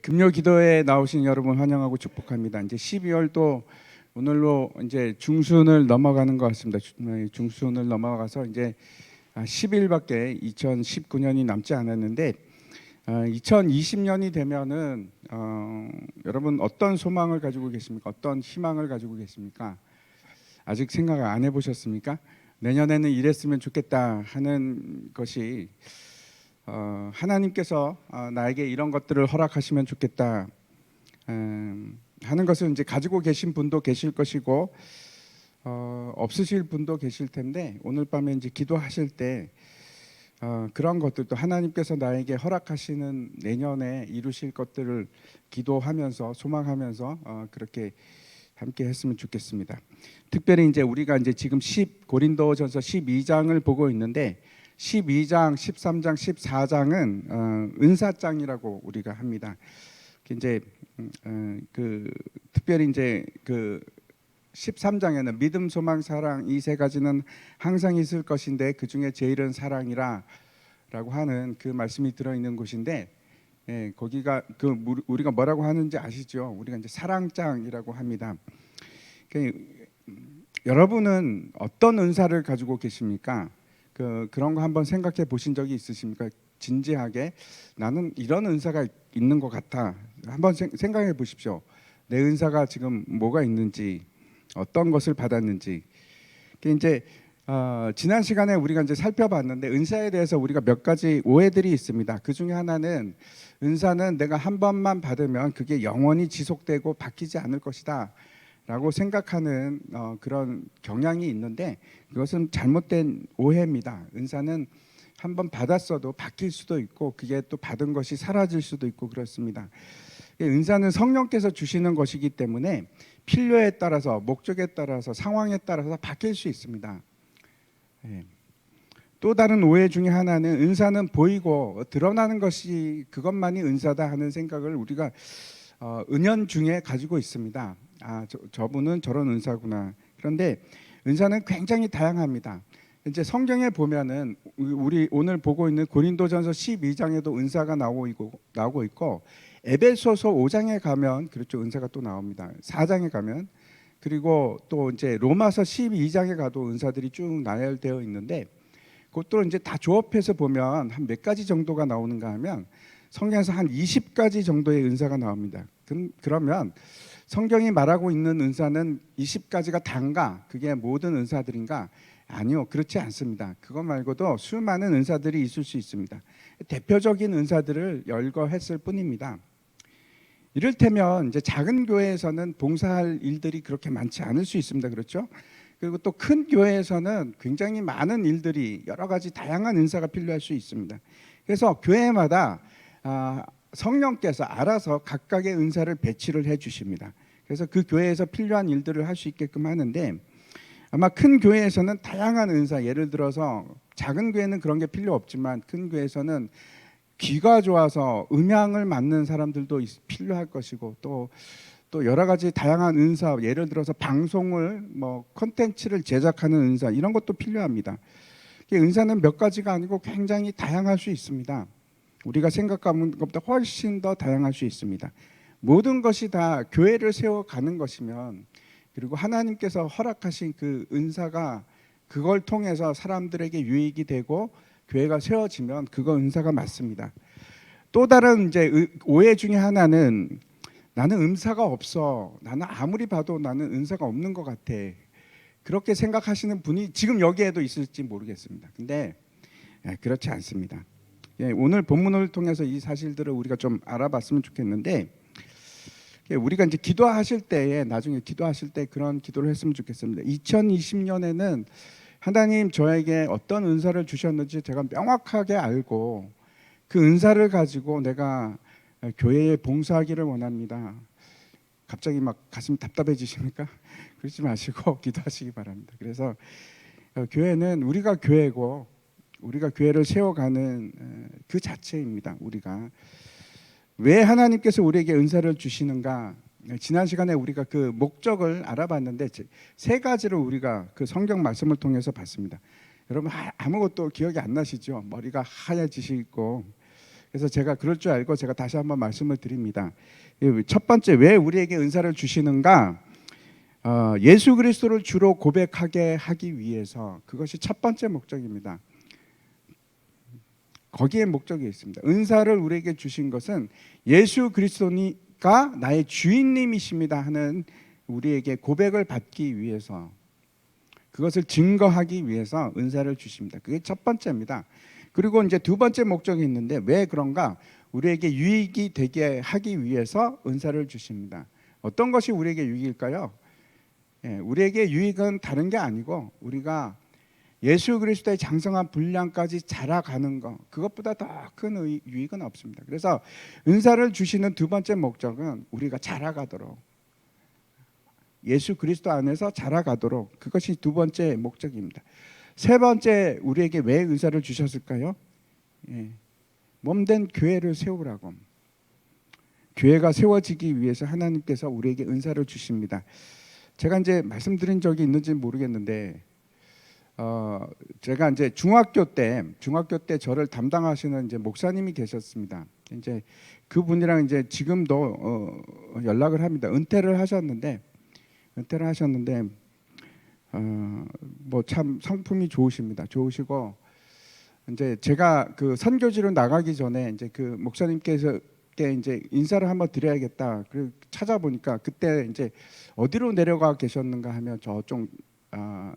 금요 기도에 나오신 여러분 환영하고 축복합니다. 이제 12월도 오늘로 이제 중순을 넘어가는 것 같습니다. 중순을 넘어가서 이제 10일밖에 2019년이 남지 않았는데 2020년이 되면은 여러분 어떤 소망을 가지고 계십니까? 어떤 희망을 가지고 계십니까? 아직 생각 안 해보셨습니까? 내년에는 이랬으면 좋겠다 하는 것이 하나님께서 나에게 이런 것들을 허락하시면 좋겠다 하는 것을 이제 가지고 계신 분도 계실 것이고 없으실 분도 계실 텐데, 오늘 밤에 이제 기도하실 때 그런 것들도 하나님께서 나에게 허락하시는 내년에 이루실 것들을 기도하면서 소망하면서 그렇게 함께 했으면 좋겠습니다. 특별히 이제 우리가 이제 지금 고린도전서 12장을 보고 있는데 12장, 13장, 14장은 은사장이라고 우리가 합니다. 이제 특별히 이제 13장에는 믿음, 소망, 사랑 이 세 가지는 항상 있을 것인데 그 중에 제일은 사랑이라라고 하는 그 말씀이 들어 있는 곳인데, 거기가 우리가 뭐라고 하는지 아시죠? 우리가 이제 사랑장이라고 합니다. 여러분은 어떤 은사를 가지고 계십니까? 그런 거 한번 생각해 보신 적이 있으십니까? 진지하게 나는 이런 은사가 있는 것 같아. 한번 생각해 보십시오. 내 은사가 지금 뭐가 있는지, 어떤 것을 받았는지. 이제 지난 시간에 우리가 이제 살펴봤는데 은사에 대해서 우리가 몇 가지 오해들이 있습니다. 그 중에 하나는 은사는 내가 한 번만 받으면 그게 영원히 지속되고 바뀌지 않을 것이다 라고 생각하는 그런 경향이 있는데, 그것은 잘못된 오해입니다. 은사는 한 번 받았어도 바뀔 수도 있고 그게 또 받은 것이 사라질 수도 있고 그렇습니다. 은사는 성령께서 주시는 것이기 때문에 필요에 따라서, 목적에 따라서, 상황에 따라서 바뀔 수 있습니다. 또 다른 오해 중에 하나는 은사는 보이고 드러나는 것이 그것만이 은사다 하는 생각을 우리가 은연중에 가지고 있습니다. 저분은 저런 은사구나. 그런데 은사는 굉장히 다양합니다. 이제 성경에 보면은 우리 오늘 보고 있는 고린도전서 12장에도 은사가 나오고 있고 에베소서 5장에 가면 그렇죠, 은사가 또 나옵니다. 4장에 가면, 그리고 또 이제 로마서 12장에 가도 은사들이 쭉 나열되어 있는데, 그것도 이제 다 조합해서 보면 한 몇 가지 정도가 나오는가 하면 성경에서 한 20가지 정도의 은사가 나옵니다. 그러면 성경이 말하고 있는 은사는 20가지가 단가? 그게 모든 은사들인가? 아니요, 그렇지 않습니다. 그것 말고도 수많은 은사들이 있을 수 있습니다. 대표적인 은사들을 열거했을 뿐입니다. 이를테면 이제 작은 교회에서는 봉사할 일들이 그렇게 많지 않을 수 있습니다. 그렇죠? 그리고 또 큰 교회에서는 굉장히 많은 일들이, 여러 가지 다양한 은사가 필요할 수 있습니다. 그래서 교회마다 성령께서 알아서 각각의 은사를 배치를 해 주십니다. 그래서 그 교회에서 필요한 일들을 할 수 있게끔 하는데, 아마 큰 교회에서는 다양한 은사, 예를 들어서 작은 교회는 그런 게 필요 없지만 큰 교회에서는 귀가 좋아서 음향을 맡는 사람들도 필요할 것이고, 또 여러 가지 다양한 은사, 예를 들어서 방송을 콘텐츠를 제작하는 은사, 이런 것도 필요합니다. 은사는 몇 가지가 아니고 굉장히 다양할 수 있습니다. 우리가 생각하는 것보다 훨씬 더 다양할 수 있습니다. 모든 것이 다 교회를 세워가는 것이면, 그리고 하나님께서 허락하신 그 은사가 그걸 통해서 사람들에게 유익이 되고 교회가 세워지면 그거 은사가 맞습니다. 또 다른 이제 오해 중에 하나는 나는 은사가 없어, 나는 아무리 봐도 나는 은사가 없는 것 같아, 그렇게 생각하시는 분이 지금 여기에도 있을지 모르겠습니다. 근데 그렇지 않습니다. 오늘 본문을 통해서 이 사실들을 우리가 좀 알아봤으면 좋겠는데, 우리가 이제 기도하실 때에, 나중에 기도하실 때 그런 기도를 했으면 좋겠습니다. 2020년에는 하나님 저에게 어떤 은사를 주셨는지 제가 명확하게 알고 그 은사를 가지고 내가 교회에 봉사하기를 원합니다. 갑자기 막 가슴이 답답해지십니까? 그러지 마시고 기도하시기 바랍니다. 그래서 교회는 우리가 교회고 우리가 교회를 세워가는 그 자체입니다. 우리가 왜 하나님께서 우리에게 은사를 주시는가? 지난 시간에 우리가 그 목적을 알아봤는데 세 가지를 우리가 그 성경 말씀을 통해서 봤습니다. 여러분 아무것도 기억이 안 나시죠? 머리가 하얘지시고 그래서 제가 그럴 줄 알고 제가 다시 한번 말씀을 드립니다. 첫 번째, 왜 우리에게 은사를 주시는가? 예수 그리스도를 주로 고백하게 하기 위해서, 그것이 첫 번째 목적입니다. 거기에 목적이 있습니다. 은사를 우리에게 주신 것은 예수 그리스도가 나의 주인님이십니다 하는 우리에게 고백을 받기 위해서, 그것을 증거하기 위해서 은사를 주십니다. 그게 첫 번째입니다. 그리고 이제 두 번째 목적이 있는데, 왜 그런가? 우리에게 유익이 되게 하기 위해서 은사를 주십니다. 어떤 것이 우리에게 유익일까요? 우리에게 유익은 다른 게 아니고, 우리가 예수 그리스도의 장성한 분량까지 자라가는 것, 그것보다 더 큰 유익은 없습니다. 그래서 은사를 주시는 두 번째 목적은 우리가 자라가도록, 예수 그리스도 안에서 자라가도록, 그것이 두 번째 목적입니다. 세 번째, 우리에게 왜 은사를 주셨을까요? 몸된 교회를 세우라고. 교회가 세워지기 위해서 하나님께서 우리에게 은사를 주십니다. 제가 이제 말씀드린 적이 있는지 모르겠는데, 제가 이제 중학교 때 저를 담당하시는 이제 목사님이 계셨습니다. 이제 그분이랑 이제 지금도 연락을 합니다. 은퇴를 하셨는데 뭐 참 성품이 좋으십니다. 좋으시고, 이제 제가 그 선교지로 나가기 전에 이제 그 목사님께서 이제 인사를 한번 드려야겠다. 그리고 찾아보니까 그때 이제 어디로 내려가 계셨는가 하면 저쪽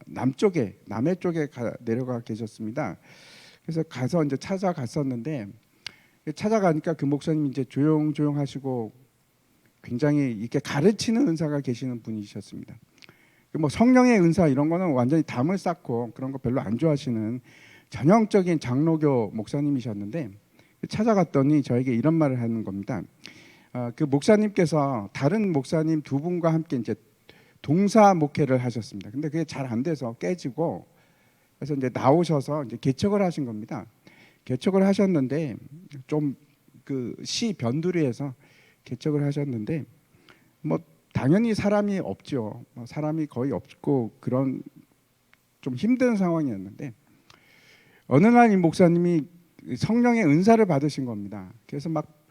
남쪽에, 남해 쪽에 내려가 계셨습니다. 그래서 가서 이제 찾아갔었는데, 찾아가니까 그 목사님이 이제 조용조용하시고 굉장히 이렇게 가르치는 은사가 계시는 분이셨습니다. 뭐 성령의 은사 이런 거는 완전히 담을 쌓고 그런 거 별로 안 좋아하시는 전형적인 장로교 목사님이셨는데, 찾아갔더니 저에게 이런 말을 하는 겁니다. 그 목사님께서 다른 목사님 두 분과 함께 이제 동사 목회를 하셨습니다. 근데 그게 잘 안 돼서 깨지고, 그래서 이제 나오셔서 이제 개척을 하신 겁니다. 개척을 하셨는데, 좀 그 시 변두리에서 개척을 하셨는데, 뭐 당연히 사람이 없죠. 사람이 거의 없고 그런 좀 힘든 상황이었는데, 어느 날 이 목사님이 성령의 은사를 받으신 겁니다. 그래서 막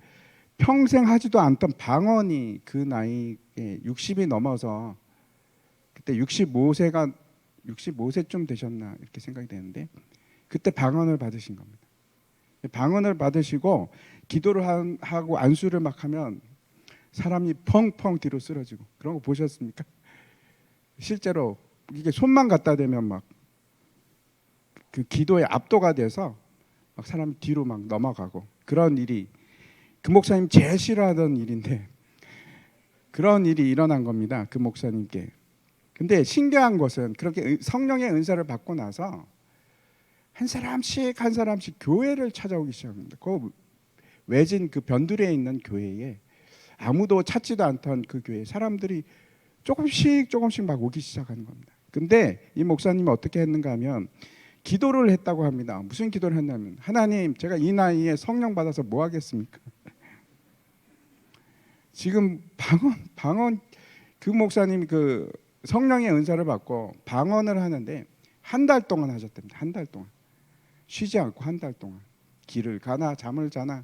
평생 하지도 않던 방언이 그 나이에 60이 넘어서, 그때 65세쯤 되셨나 이렇게 생각이 되는데, 그때 방언을 받으신 겁니다. 방언을 받으시고 기도를 하고 안수를 막 하면 사람이 펑펑 뒤로 쓰러지고, 그런 거 보셨습니까? 실제로 이게 손만 갖다 대면 막 그 기도에 압도가 돼서 막 사람이 뒤로 막 넘어가고, 그런 일이 그 목사님 제일 싫어하던 일인데 그런 일이 일어난 겁니다. 그 목사님께. 근데 신기한 것은 그렇게 성령의 은사를 받고 나서 한 사람씩 교회를 찾아오기 시작합니다. 그 외진 그 변두리에 있는 교회에, 아무도 찾지도 않던 그 교회에 사람들이 조금씩 막 오기 시작하는 겁니다. 근데 이 목사님이 어떻게 했는가 하면 기도를 했다고 합니다. 무슨 기도를 했냐면, 하나님, 제가 이 나이에 성령 받아서 뭐 하겠습니까? 지금 방언 그 목사님이 그 성령의 은사를 받고 방언을 하는데 한 달 동안 하셨답니다. 한 달 동안 쉬지 않고 한 달 동안 길을 가나 잠을 자나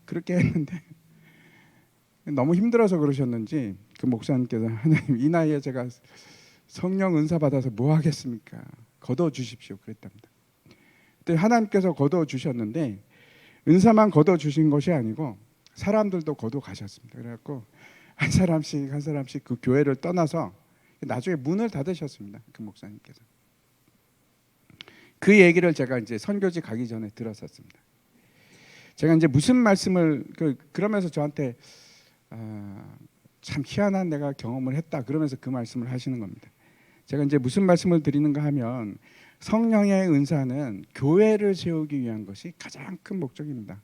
그렇게 했는데, 너무 힘들어서 그러셨는지 그 목사님께서, 하나님, 이 나이에 제가 성령 은사 받아서 뭐 하겠습니까? 거둬 주십시오 그랬답니다. 그때 하나님께서 거둬 주셨는데, 은사만 거둬 주신 것이 아니고 사람들도 거둬 가셨습니다. 그래갖고 한 사람씩 그 교회를 떠나서 나중에 문을 닫으셨습니다. 그 목사님께서. 그 얘기를 제가 이제 선교지 가기 전에 들었었습니다. 제가 이제 무슨 말씀을 그러면서 저한테 참 희한한 내가 경험을 했다 그러면서 그 말씀을 하시는 겁니다. 제가 이제 무슨 말씀을 드리는가 하면, 성령의 은사는 교회를 세우기 위한 것이 가장 큰 목적입니다.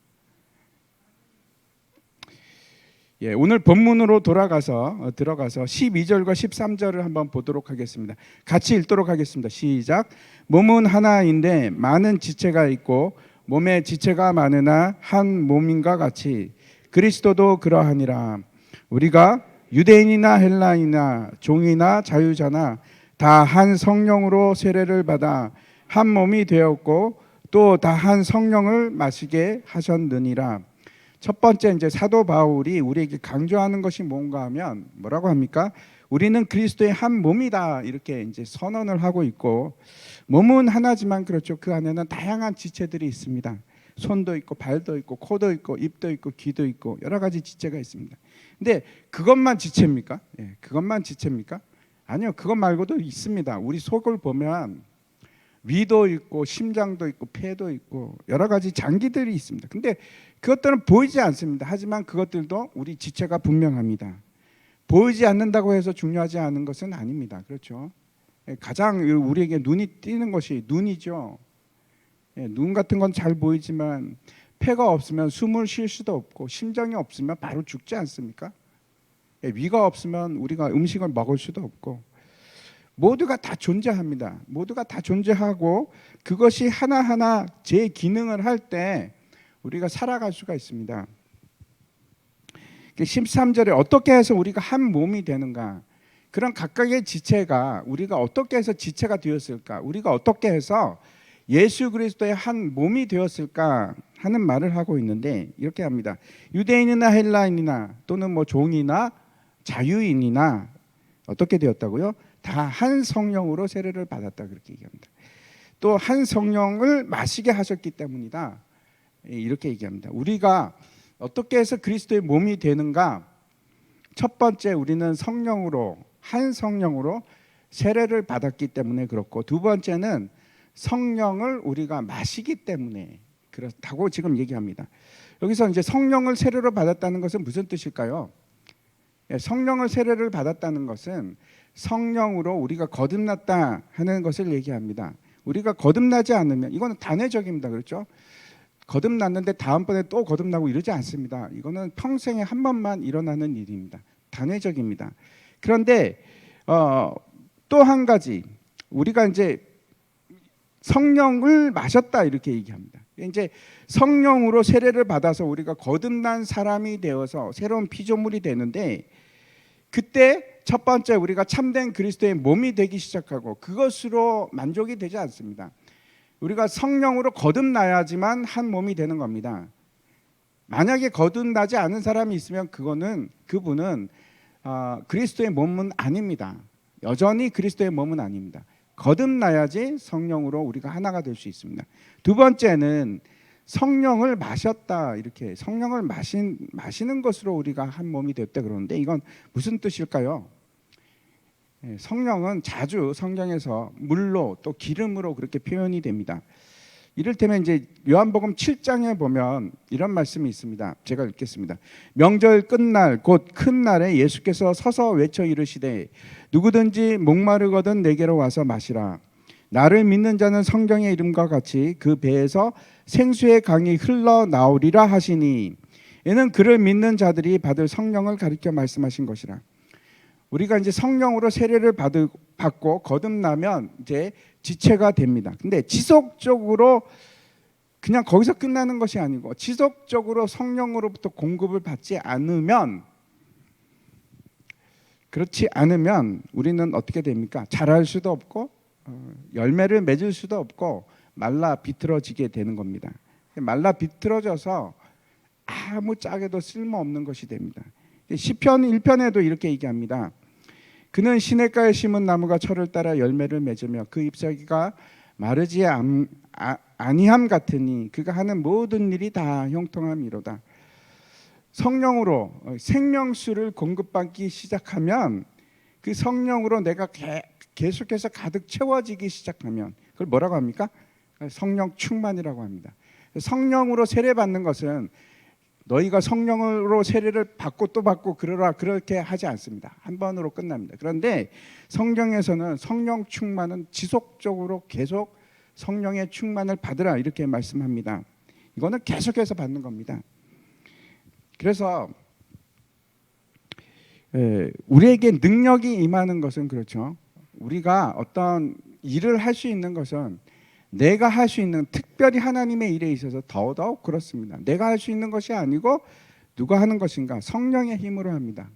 오늘 본문으로 들어가서 12절과 13절을 한번 보도록 하겠습니다. 같이 읽도록 하겠습니다. 시작. 몸은 하나인데 많은 지체가 있고 몸에 지체가 많으나 한 몸인가 같이 그리스도도 그러하니라. 우리가 유대인이나 헬라인이나 종이나 자유자나 다 한 성령으로 세례를 받아 한 몸이 되었고 또 다 한 성령을 마시게 하셨느니라. 첫 번째 이제 사도 바울이 우리에게 강조하는 것이 뭔가 하면 뭐라고 합니까? 우리는 그리스도의 한 몸이다 이렇게 이제 선언을 하고 있고, 몸은 하나지만 그렇죠. 그 안에는 다양한 지체들이 있습니다. 손도 있고 발도 있고 코도 있고 입도 있고 귀도 있고 여러 가지 지체가 있습니다. 근데 그것만 지체입니까? 예, 그것만 지체입니까? 아니요. 그것 말고도 있습니다. 우리 속을 보면 위도 있고 심장도 있고 폐도 있고 여러 가지 장기들이 있습니다. 근데 그것들은 보이지 않습니다. 하지만 그것들도 우리 지체가 분명합니다. 보이지 않는다고 해서 중요하지 않은 것은 아닙니다. 그렇죠? 가장 우리에게 눈이 띄는 것이 눈이죠. 눈 같은 건 잘 보이지만 폐가 없으면 숨을 쉴 수도 없고 심장이 없으면 바로 죽지 않습니까? 위가 없으면 우리가 음식을 먹을 수도 없고 모두가 다 존재합니다. 모두가 다 존재하고 그것이 하나하나 제 기능을 할 때 우리가 살아갈 수가 있습니다. 13절에 어떻게 해서 우리가 한 몸이 되는가? 그런 각각의 지체가 우리가 어떻게 해서 지체가 되었을까? 우리가 어떻게 해서 예수 그리스도의 한 몸이 되었을까 하는 말을 하고 있는데 이렇게 합니다. 유대인이나 헬라인이나 또는 뭐 종이나 자유인이나 어떻게 되었다고요? 다 한 성령으로 세례를 받았다 그렇게 얘기합니다. 또 한 성령을 마시게 하셨기 때문이다 이렇게 얘기합니다. 우리가 어떻게 해서 그리스도의 몸이 되는가? 첫 번째 우리는 성령으로 한 성령으로 세례를 받았기 때문에 그렇고, 두 번째는 성령을 우리가 마시기 때문에 그렇다고 지금 얘기합니다. 여기서 이제 성령을 세례로 받았다는 것은 무슨 뜻일까요? 성령을 세례를 받았다는 것은 성령으로 우리가 거듭났다 하는 것을 얘기합니다. 우리가 거듭나지 않으면 이거는 단회적입니다. 그렇죠? 거듭났는데 다음번에 또 거듭나고 이러지 않습니다. 이거는 평생에 한 번만 일어나는 일입니다. 단회적입니다. 그런데 또 한 가지 우리가 이제 성령을 마셨다 이렇게 얘기합니다. 이제 성령으로 세례를 받아서 우리가 거듭난 사람이 되어서 새로운 피조물이 되는데, 그때 첫 번째 우리가 참된 그리스도의 몸이 되기 시작하고 그것으로 만족이 되지 않습니다. 우리가 성령으로 거듭나야지만 한 몸이 되는 겁니다. 만약에 거듭나지 않은 사람이 있으면 그분은 그리스도의 몸은 아닙니다. 여전히 그리스도의 몸은 아닙니다. 거듭나야지 성령으로 우리가 하나가 될 수 있습니다. 두 번째는 성령을 마셨다 이렇게 성령을 마시는 것으로 우리가 한 몸이 됐다 그러는데 이건 무슨 뜻일까요? 성령은 자주 성경에서 물로 또 기름으로 그렇게 표현이 됩니다. 이를테면 이제 요한복음 7장에 보면 이런 말씀이 있습니다. 제가 읽겠습니다. 명절 끝날 곧 큰 날에 예수께서 서서 외쳐 이르시되 누구든지 목마르거든 내게로 와서 마시라. 나를 믿는 자는 성경의 이름과 같이 그 배에서 생수의 강이 흘러나오리라 하시니, 이는 그를 믿는 자들이 받을 성령을 가리켜 말씀하신 것이라. 우리가 이제 성령으로 세례를 받고 거듭나면 이제 지체가 됩니다. 근데 지속적으로 그냥 거기서 끝나는 것이 아니고 지속적으로 성령으로부터 공급을 받지 않으면, 그렇지 않으면 우리는 어떻게 됩니까? 자랄 수도 없고 열매를 맺을 수도 없고 말라 비틀어지게 되는 겁니다. 말라 비틀어져서 아무 짝에도 쓸모없는 것이 됩니다. 시편 1편에도 이렇게 얘기합니다. 그는 시냇가에 심은 나무가 철을 따라 열매를 맺으며 그 잎사귀가 마르지 아니함 같으니 그가 하는 모든 일이 다 형통함이로다. 성령으로 생명수를 공급받기 시작하면, 그 성령으로 내가 계속해서 가득 채워지기 시작하면 그걸 뭐라고 합니까? 성령 충만이라고 합니다. 성령으로 세례받는 것은 너희가 성령으로 세례를 받고 또 받고 그러라 그렇게 하지 않습니다. 한 번으로 끝납니다. 그런데 성경에서는 성령 충만은 지속적으로 계속 성령의 충만을 받으라 이렇게 말씀합니다. 이거는 계속해서 받는 겁니다. 그래서 우리에게 능력이 임하는 것은 그렇죠. 우리가 어떤 일을 할 수 있는 것은 내가 할 수 있는, 특별히 하나님의 일에 있어서 더더욱 그렇습니다. 내가 할 수 있는 것이 아니고 누가 하는 것인가? 성령의 힘으로 합니다.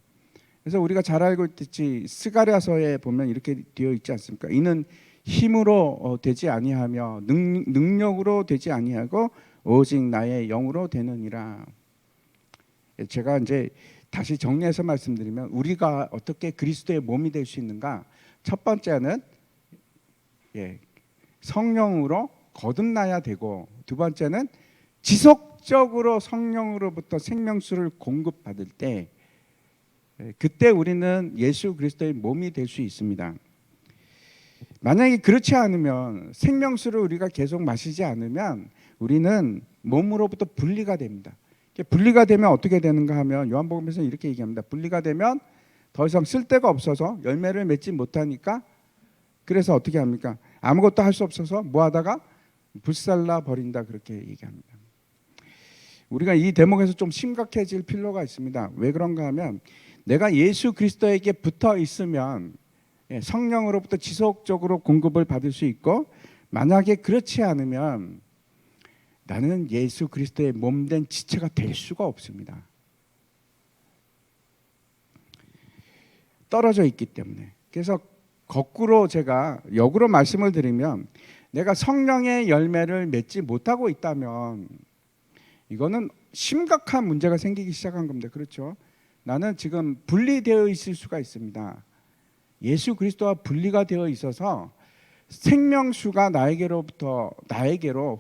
그래서 우리가 잘 알고 있듯이 스가랴서에 보면 이렇게 되어 있지 않습니까? 이는 힘으로 되지 아니하며 능력으로 되지 아니하고 오직 나의 영으로 되느니라. 제가 이제 다시 정리해서 말씀드리면 우리가 어떻게 그리스도의 몸이 될 수 있는가? 첫 번째는 성령으로 거듭나야 되고, 두 번째는 지속적으로 성령으로부터 생명수를 공급받을 때, 그때 우리는 예수 그리스도의 몸이 될 수 있습니다. 만약에 그렇지 않으면, 생명수를 우리가 계속 마시지 않으면 우리는 몸으로부터 분리가 됩니다. 분리가 되면 어떻게 되는가 하면 요한복음에서 이렇게 얘기합니다. 분리가 되면 더 이상 쓸데가 없어서 열매를 맺지 못하니까, 그래서 어떻게 합니까? 아무것도 할 수 없어서 뭐 하다가 불살라 버린다, 그렇게 얘기합니다. 우리가 이 대목에서 좀 심각해질 필요가 있습니다. 왜 그런가 하면, 내가 예수 그리스도에게 붙어 있으면 성령으로부터 지속적으로 공급을 받을 수 있고, 만약에 그렇지 않으면 나는 예수 그리스도의 몸된 지체가 될 수가 없습니다. 떨어져 있기 때문에. 그래서 거꾸로 제가 역으로 말씀을 드리면, 내가 성령의 열매를 맺지 못하고 있다면 이거는 심각한 문제가 생기기 시작한 겁니다. 그렇죠? 나는 지금 분리되어 있을 수가 있습니다. 예수 그리스도와 분리가 되어 있어서 생명수가 나에게로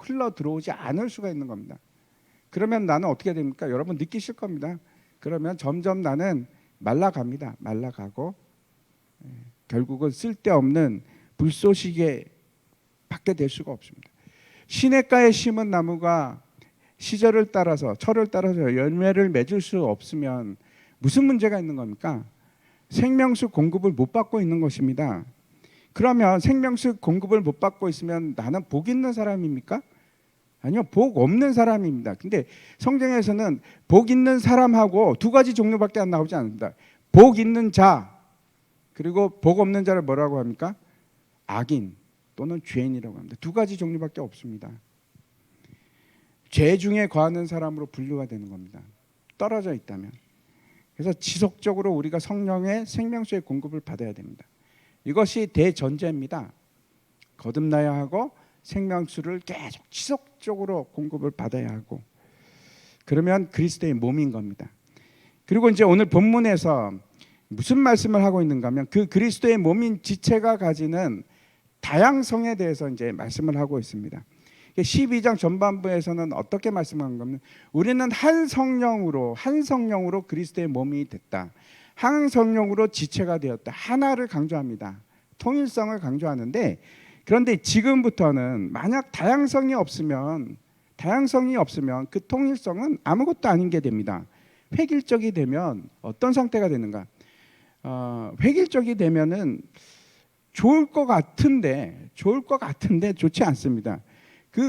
흘러 들어오지 않을 수가 있는 겁니다. 그러면 나는 어떻게 됩니까? 여러분 느끼실 겁니다. 그러면 점점 나는 말라갑니다. 말라가고 결국은 쓸데없는 불쏘시개 밖에 될 수가 없습니다. 시냇가에 심은 나무가 시절을 따라서, 철을 따라서 열매를 맺을 수 없으면 무슨 문제가 있는 겁니까? 생명수 공급을 못 받고 있는 것입니다. 그러면 생명수 공급을 못 받고 있으면 나는 복 있는 사람입니까? 아니요, 복 없는 사람입니다. 근데 성경에서는 복 있는 사람하고 두 가지 종류밖에 안 나오지 않습니다. 복 있는 자, 그리고 복 없는 자를 뭐라고 합니까? 악인 또는 죄인이라고 합니다. 두 가지 종류밖에 없습니다. 죄 중에 거하는 사람으로 분류가 되는 겁니다. 떨어져 있다면. 그래서 지속적으로 우리가 성령의 생명수의 공급을 받아야 됩니다. 이것이 대전제입니다. 거듭나야 하고 생명수를 계속 지속적으로 공급을 받아야 하고, 그러면 그리스도의 몸인 겁니다. 그리고 이제 오늘 본문에서 무슨 말씀을 하고 있는가 하면, 그 그리스도의 몸인 지체가 가지는 다양성에 대해서 이제 말씀을 하고 있습니다. 12장 전반부에서는 어떻게 말씀한 겁니까? 우리는 한 성령으로 그리스도의 몸이 됐다. 한 성령으로 지체가 되었다. 하나를 강조합니다. 통일성을 강조하는데, 그런데 지금부터는 만약 다양성이 없으면 그 통일성은 아무것도 아닌 게 됩니다. 획일적이 되면 어떤 상태가 되는가? 획일적이 되면은 좋을 것 같은데 좋지 않습니다.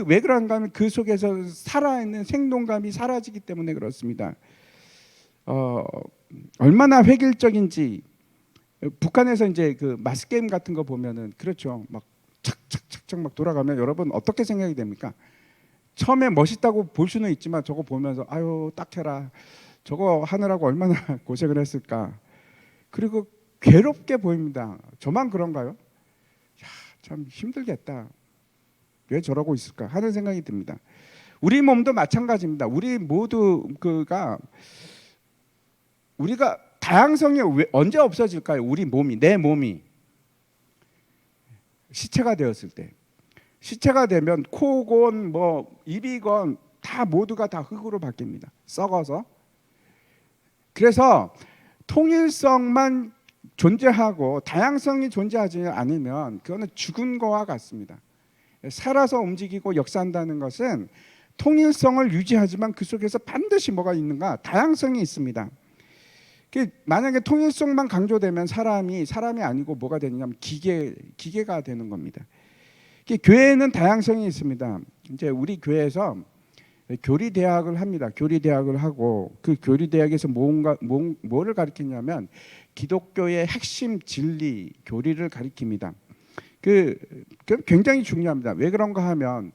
왜 그런가 하면 그 속에서 살아있는 생동감이 사라지기 때문에 그렇습니다. 얼마나 획일적인지, 북한에서 이제 그 마스 게임 같은 거 보면은 그렇죠. 막 착착착착 막 돌아가면 여러분 어떻게 생각이 됩니까? 처음에 멋있다고 볼 수는 있지만 저거 보면서 아유 딱해라, 저거 하느라고 얼마나 고생을 했을까. 그리고 괴롭게 보입니다. 저만 그런가요? 야, 참 힘들겠다. 왜 저러고 있을까 하는 생각이 듭니다. 우리 몸도 마찬가지입니다. 우리 모두가 우리가 다양성이 언제 없어질까요? 우리 몸이, 내 몸이 시체가 되었을 때, 시체가 되면 코건 뭐 입이건 다 모두가 다 흙으로 바뀝니다. 썩어서. 그래서 통일성만 존재하고 다양성이 존재하지 않으면 그거는 죽은 거와 같습니다. 살아서 움직이고 역사한다는 것은 통일성을 유지하지만 그 속에서 반드시 뭐가 있는가? 다양성이 있습니다. 만약에 통일성만 강조되면 사람이 아니고 뭐가 되느냐면 기계가 되는 겁니다. 교회에는 다양성이 있습니다. 이제 우리 교회에서 교리 대학을 합니다. 교리 대학을 하고 그 교리 대학에서 뭐를 가르치냐면 기독교의 핵심 진리 교리를 가르칩니다. 그 굉장히 중요합니다. 왜 그런가 하면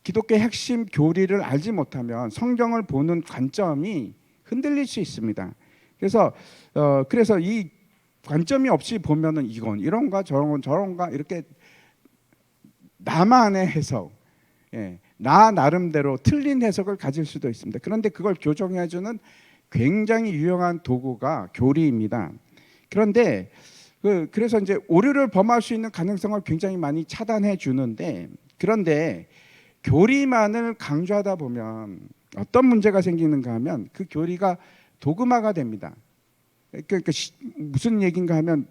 기독교의 핵심 교리를 알지 못하면 성경을 보는 관점이 흔들릴 수 있습니다. 그래서 이 관점이 없이 보면은 이건 이런가 저런가 이렇게 나만의 해석, 나 나름대로 틀린 해석을 가질 수도 있습니다. 그런데 그걸 교정해주는 굉장히 유용한 도구가 교리입니다. 그런데 그래서 이제 오류를 범할 수 있는 가능성을 굉장히 많이 차단해 주는데, 그런데 교리만을 강조하다 보면 어떤 문제가 생기는가 하면 그 교리가 도그마가 됩니다. 그러니까 무슨 얘기인가 하면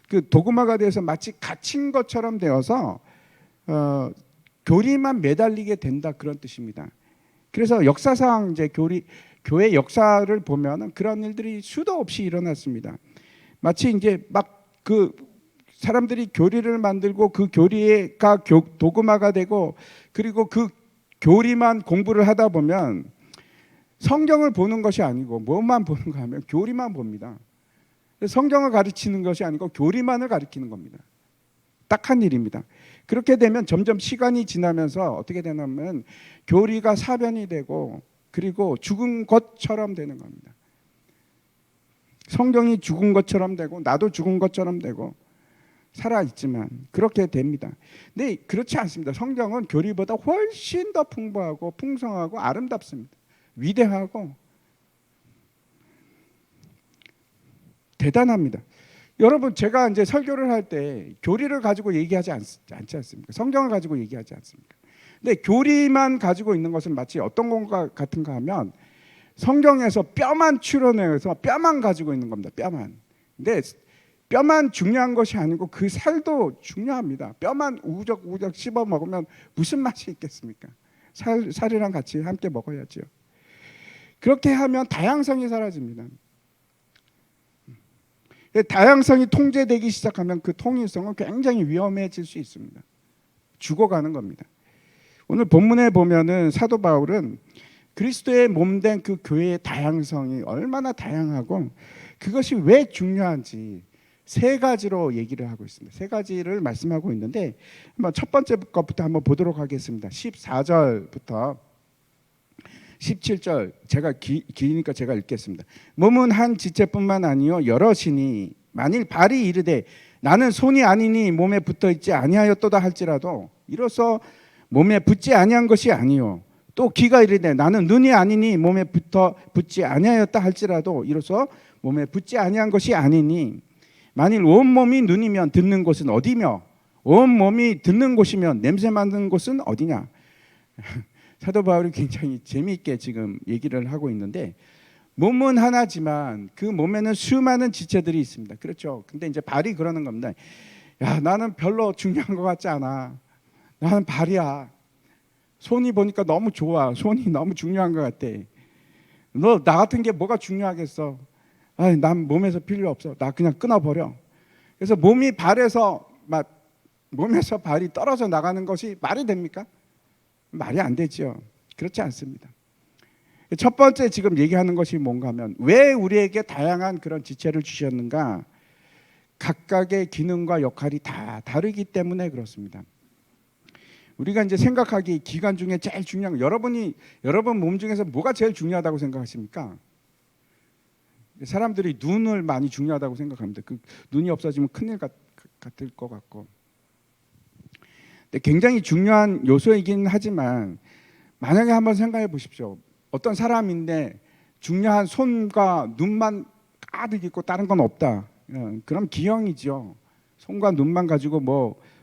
그 도그마가 돼서 마치 갇힌 것처럼 되어서 교리만 매달리게 된다, 그런 뜻입니다. 그래서 역사상 이제 교회 역사를 보면 그런 일들이 수도 없이 일어났습니다. 마치 이제 막 그 사람들이 교리를 만들고 그 교리가 도그마가 되고, 그리고 그 교리만 공부를 하다 보면 성경을 보는 것이 아니고 뭐만 보는가 하면 교리만 봅니다. 성경을 가르치는 것이 아니고 교리만을 가르치는 겁니다. 딱한 일입니다. 그렇게 되면 점점 시간이 지나면서 어떻게 되냐면 교리가 사변이 되고, 그리고 죽은 것처럼 되는 겁니다. 성경이 죽은 것처럼 되고 나도 죽은 것처럼 되고 살아있지만 그렇게 됩니다. 근데 그렇지 않습니다. 성경은 교리보다 훨씬 더 풍부하고 풍성하고 아름답습니다. 위대하고 대단합니다. 여러분, 제가 이제 설교를 할 때 교리를 가지고 얘기하지 않지 않습니까? 성경을 가지고 얘기하지 않습니까? 근데 교리만 가지고 있는 것은 마치 어떤 것과 같은가 하면 성경에서 뼈만 추려내서 뼈만 가지고 있는 겁니다. 뼈만. 근데 뼈만 중요한 것이 아니고 그 살도 중요합니다. 뼈만 우적우적 씹어 먹으면 무슨 맛이 있겠습니까? 살이랑 같이 함께 먹어야죠. 그렇게 하면 다양성이 사라집니다. 다양성이 통제되기 시작하면 그 통일성은 굉장히 위험해질 수 있습니다. 죽어가는 겁니다. 오늘 본문에 보면은 사도 바울은 그리스도의 몸된 그 교회의 다양성이 얼마나 다양하고 그것이 왜 중요한지 세 가지로 얘기를 하고 있습니다. 세 가지를 말씀하고 있는데 한번 첫 번째 것부터 한번 보도록 하겠습니다. 14절부터 17절, 제가 기니까 제가 읽겠습니다. 몸은 한 지체뿐만 아니요 여럿이니 만일 발이 이르되 나는 손이 아니니 몸에 붙어 있지 아니하였도다 할지라도 이로써 몸에 붙지 아니한 것이 아니요, 또 귀가 이르되 나는 눈이 아니니 몸에 붙지 아니하였다 할지라도 이로써 몸에 붙지 아니한 것이 아니니 만일 온 몸이 눈이면 듣는 곳은 어디며 온 몸이 듣는 곳이면 냄새 맡는 곳은 어디냐. 사도 바울이 굉장히 재미있게 지금 얘기를 하고 있는데, 몸은 하나지만 그 몸에는 수많은 지체들이 있습니다. 그렇죠. 근데 이제 발이 그러는 겁니다. 야, 나는 별로 중요한 것 같지 않아. 나는 발이야. 손이 보니까 너무 좋아. 손이 너무 중요한 것 같아. 너 나 같은 게 뭐가 중요하겠어. 난 몸에서 필요 없어. 나 그냥 끊어버려. 그래서 몸에서 발이 떨어져 나가는 것이 말이 됩니까? 말이 안 되죠. 그렇지 않습니다. 첫 번째 지금 얘기하는 것이 뭔가 하면 왜 우리에게 다양한 그런 지체를 주셨는가? 각각의 기능과 역할이 다 다르기 때문에 그렇습니다. 우리가 이제 생각하기 기관 중에 제일 중요한 거, 여러분 몸 중에서 뭐가 제일 중요하다고 생각하십니까? 사람들이 눈을 많이 중요하다고 생각합니다. 그 눈이 없어지면 큰일 같을 것 같고. 근데 굉장히 중요한 요소이긴 하지만 만약에 한번 생각해 보십시오. 어떤 사람인데 중요한 손과 눈만 가득 있고 다른 건 없다. 그럼 기형이죠. 손과 눈만 가지고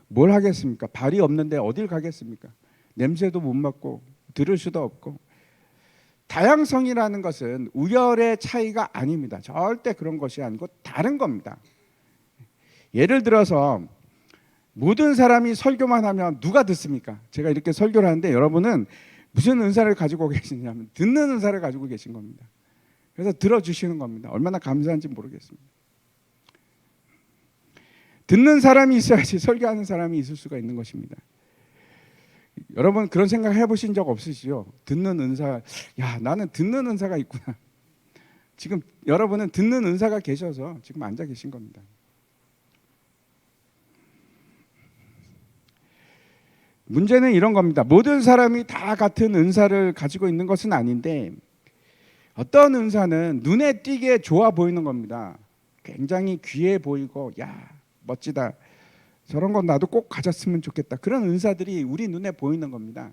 뭘 하겠습니까? 발이 없는데 어딜 가겠습니까? 냄새도 못 맡고 들을 수도 없고. 다양성이라는 것은 우열의 차이가 아닙니다. 절대 그런 것이 아니고 다른 겁니다. 예를 들어서 모든 사람이 설교만 하면 누가 듣습니까? 제가 이렇게 설교를 하는데 여러분은 무슨 은사를 가지고 계시냐면 듣는 은사를 가지고 계신 겁니다. 그래서 들어주시는 겁니다. 얼마나 감사한지 모르겠습니다. 듣는 사람이 있어야지 설교하는 사람이 있을 수가 있는 것입니다. 여러분 그런 생각 해보신 적 없으시죠? 듣는 은사, 야 나는 듣는 은사가 있구나. 지금 여러분은 듣는 은사가 계셔서 지금 앉아 계신 겁니다. 문제는 이런 겁니다. 모든 사람이 다 같은 은사를 가지고 있는 것은 아닌데 어떤 은사는 눈에 띄게 좋아 보이는 겁니다. 굉장히 귀해 보이고 야 멋지다. 저런 건 나도 꼭 가졌으면 좋겠다. 그런 은사들이 우리 눈에 보이는 겁니다.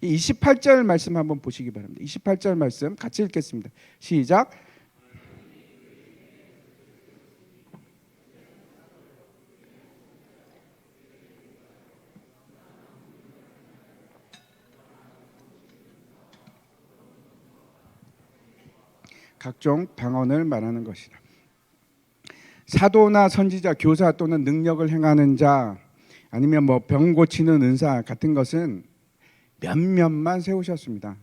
이 28절 말씀 한번 보시기 바랍니다. 28절 말씀 같이 읽겠습니다. 시작. 각종 방언을 말하는 것이다. 사도나 선지자, 교사 또는 능력을 행하는 자, 아니면 뭐 병 고치는 은사 같은 것은 몇몇만 세우셨습니다.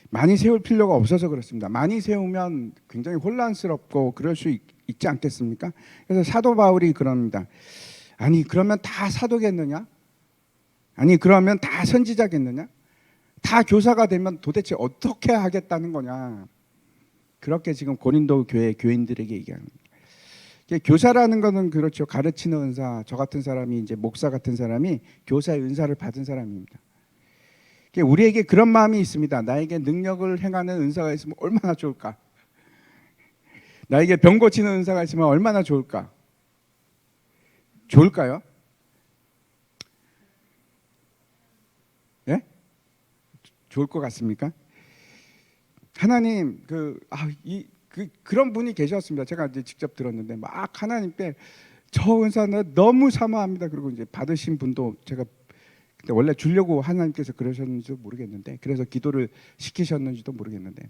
많이 세울 필요가 없어서 그렇습니다. 많이 세우면 굉장히 혼란스럽고 그럴 수 있지 않겠습니까? 그래서 사도 바울이 그럽니다. 아니 그러면 다 사도겠느냐? 아니 그러면 다 선지자겠느냐? 다 교사가 되면 도대체 어떻게 하겠다는 거냐? 그렇게 지금 고린도 교회 교인들에게 얘기합니다. 교사라는 것은 그렇죠. 가르치는 은사. 저 같은 사람이 이제 목사 같은 사람이 교사의 은사를 받은 사람입니다. 우리에게 그런 마음이 있습니다. 나에게 능력을 행하는 은사가 있으면 얼마나 좋을까? 나에게 병 고치는 은사가 있으면 얼마나 좋을까? 좋을까요? 예? 좋을 것 같습니까? 하나님 그런 분이 계셨습니다. 제가 이제 직접 들었는데 막 하나님께 저 은사는 너무 사모합니다. 그리고 이제 받으신 분도 제가 그때 원래 주려고 하나님께서 그러셨는지도 모르겠는데, 그래서 기도를 시키셨는지도 모르겠는데,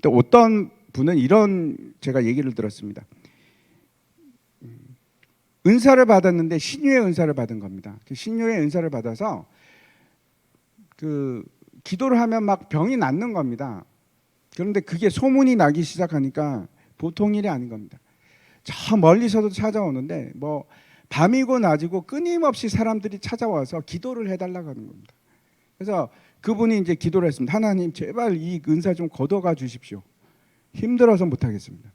또 어떤 분은 이런 제가 얘기를 들었습니다. 은사를 받았는데 신유의 은사를 받은 겁니다. 신유의 은사를 받아서 기도를 하면 막 병이 낫는 겁니다. 그런데 그게 소문이 나기 시작하니까 보통 일이 아닌 겁니다. 저 멀리서도 찾아오는데 뭐 밤이고 낮이고 끊임없이 사람들이 찾아와서 기도를 해달라고 하는 겁니다. 그래서 그분이 이제 기도를 했습니다. 하나님 제발 이 은사 좀 걷어가 주십시오. 힘들어서 못하겠습니다.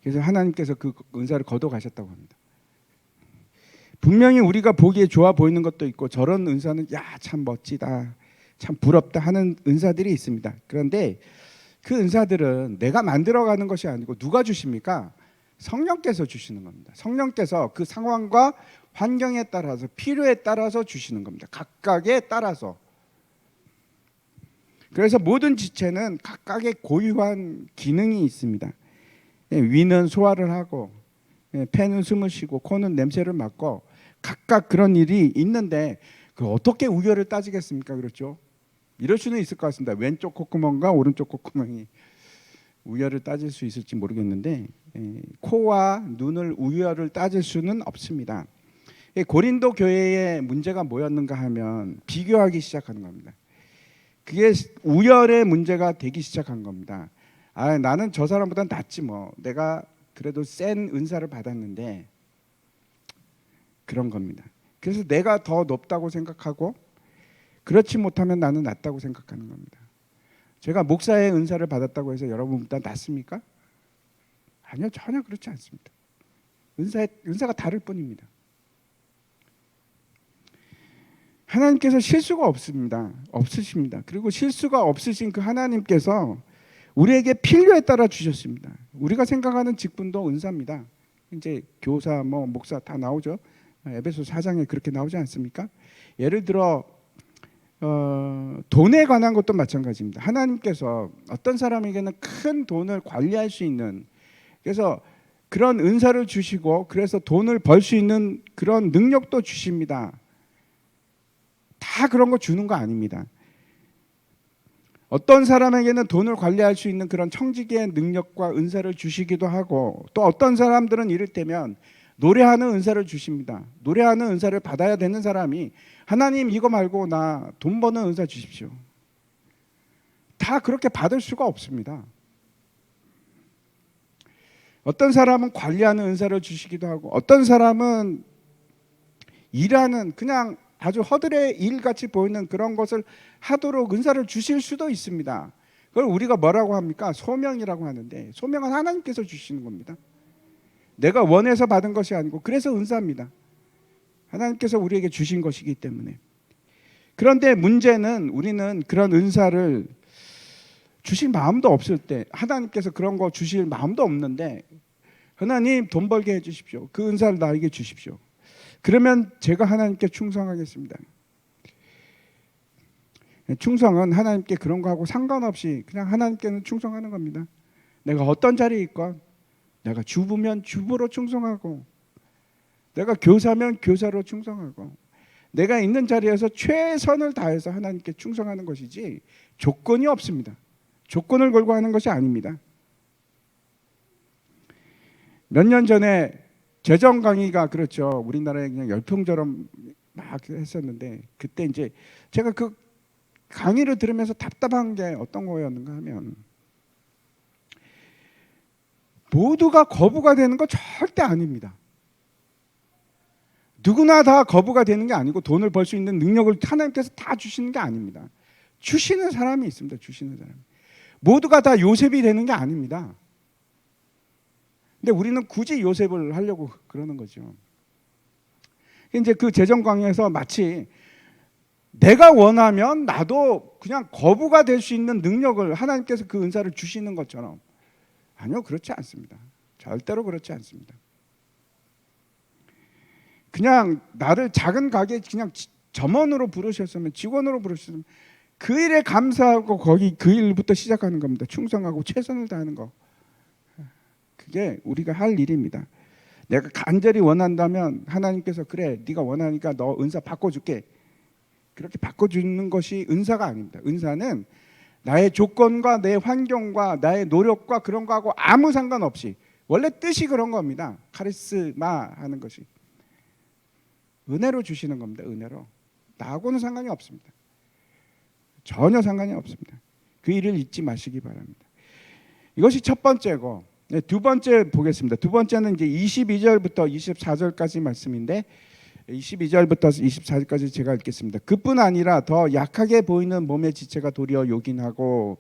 그래서 하나님께서 그 은사를 걷어가셨다고 합니다. 분명히 우리가 보기에 좋아 보이는 것도 있고 저런 은사는 야 참 멋지다, 참 부럽다 하는 은사들이 있습니다. 그런데 그 은사들은 내가 만들어가는 것이 아니고 누가 주십니까? 성령께서 주시는 겁니다. 성령께서 그 상황과 환경에 따라서 필요에 따라서 주시는 겁니다. 각각에 따라서. 그래서 모든 지체는 각각의 고유한 기능이 있습니다. 위는 소화를 하고, 폐는 숨을 쉬고, 코는 냄새를 맡고, 각각 그런 일이 있는데 그 어떻게 우열을 따지겠습니까? 그렇죠? 이럴 수는 있을 것 같습니다. 왼쪽 콧구멍과 오른쪽 콧구멍이 우열을 따질 수 있을지 모르겠는데 코와 눈을 우열을 따질 수는 없습니다. 고린도 교회의 문제가 뭐였는가 하면 비교하기 시작하는 겁니다. 그게 우열의 문제가 되기 시작한 겁니다. 아, 나는 저 사람보다 낫지 뭐. 내가 그래도 센 은사를 받았는데 그런 겁니다. 그래서 내가 더 높다고 생각하고 그렇지 못하면 나는 낫다고 생각하는 겁니다. 제가 목사의 은사를 받았다고 해서 여러분보다 낫습니까? 아니요, 전혀 그렇지 않습니다. 은사가 다를 뿐입니다. 하나님께서 실수가 없으십니다. 그리고 실수가 없으신 그 하나님께서 우리에게 필요에 따라 주셨습니다. 우리가 생각하는 직분도 은사입니다. 이제 교사, 목사 다 나오죠. 에베소 4장에 그렇게 나오지 않습니까? 예를 들어 돈에 관한 것도 마찬가지입니다. 하나님께서 어떤 사람에게는 큰 돈을 관리할 수 있는, 그래서 그런 은사를 주시고 그래서 돈을 벌 수 있는 그런 능력도 주십니다. 다 그런 거 주는 거 아닙니다. 어떤 사람에게는 돈을 관리할 수 있는 그런 청지기의 능력과 은사를 주시기도 하고, 또 어떤 사람들은 이를테면 노래하는 은사를 주십니다. 노래하는 은사를 받아야 되는 사람이 하나님 이거 말고 나 돈 버는 은사 주십시오. 다 그렇게 받을 수가 없습니다. 어떤 사람은 관리하는 은사를 주시기도 하고, 어떤 사람은 일하는 그냥 아주 허들의 일같이 보이는 그런 것을 하도록 은사를 주실 수도 있습니다. 그걸 우리가 뭐라고 합니까? 소명이라고 하는데, 소명은 하나님께서 주시는 겁니다. 내가 원해서 받은 것이 아니고 그래서 은사입니다. 하나님께서 우리에게 주신 것이기 때문에. 그런데 문제는 우리는 그런 은사를 주실 마음도 없을 때, 하나님께서 그런 거 주실 마음도 없는데 하나님 돈 벌게 해주십시오. 그 은사를 나에게 주십시오. 그러면 제가 하나님께 충성하겠습니다. 충성은 하나님께 그런 거하고 상관없이 그냥 하나님께는 충성하는 겁니다. 내가 어떤 자리에 있건, 내가 주부면 주부로 충성하고, 내가 교사면 교사로 충성하고, 내가 있는 자리에서 최선을 다해서 하나님께 충성하는 것이지 조건이 없습니다. 조건을 걸고 하는 것이 아닙니다. 몇 년 전에 재정 강의가 그렇죠. 우리나라에 그냥 열풍처럼 막 했었는데, 그때 이제 제가 그 강의를 들으면서 답답한 게 어떤 거였는가 하면, 모두가 거부가 되는 거 절대 아닙니다. 누구나 다 거부가 되는 게 아니고, 돈을 벌 수 있는 능력을 하나님께서 다 주시는 게 아닙니다. 주시는 사람이 있습니다. 주시는 사람. 모두가 다 요셉이 되는 게 아닙니다. 근데 우리는 굳이 요셉을 하려고 그러는 거죠. 이제 그 재정 강의에서 마치 내가 원하면 나도 그냥 거부가 될 수 있는 능력을 하나님께서 그 은사를 주시는 것처럼, 아니요, 그렇지 않습니다. 절대로 그렇지 않습니다. 그냥 나를 작은 가게 그냥 점원으로 부르셨으면, 직원으로 부르셨으면 그 일에 감사하고 거기 그 일부터 시작하는 겁니다. 충성하고 최선을 다하는 거. 그게 우리가 할 일입니다. 내가 간절히 원한다면 하나님께서 그래, 네가 원하니까 너 은사 바꿔줄게, 그렇게 바꿔주는 것이 은사가 아닙니다. 은사는 나의 조건과 내 환경과 나의 노력과 그런 거하고 아무 상관없이, 원래 뜻이 그런 겁니다. 카리스마 하는 것이 은혜로 주시는 겁니다. 은혜로. 나하고는 상관이 없습니다. 전혀 상관이 없습니다. 그 일을 잊지 마시기 바랍니다. 이것이 첫 번째고, 두 번째 보겠습니다. 두 번째는 이제 22절부터 24절까지 말씀인데, 22절부터 24절까지 제가 읽겠습니다. 그뿐 아니라 더 약하게 보이는 몸의 지체가 도리어 요긴하고,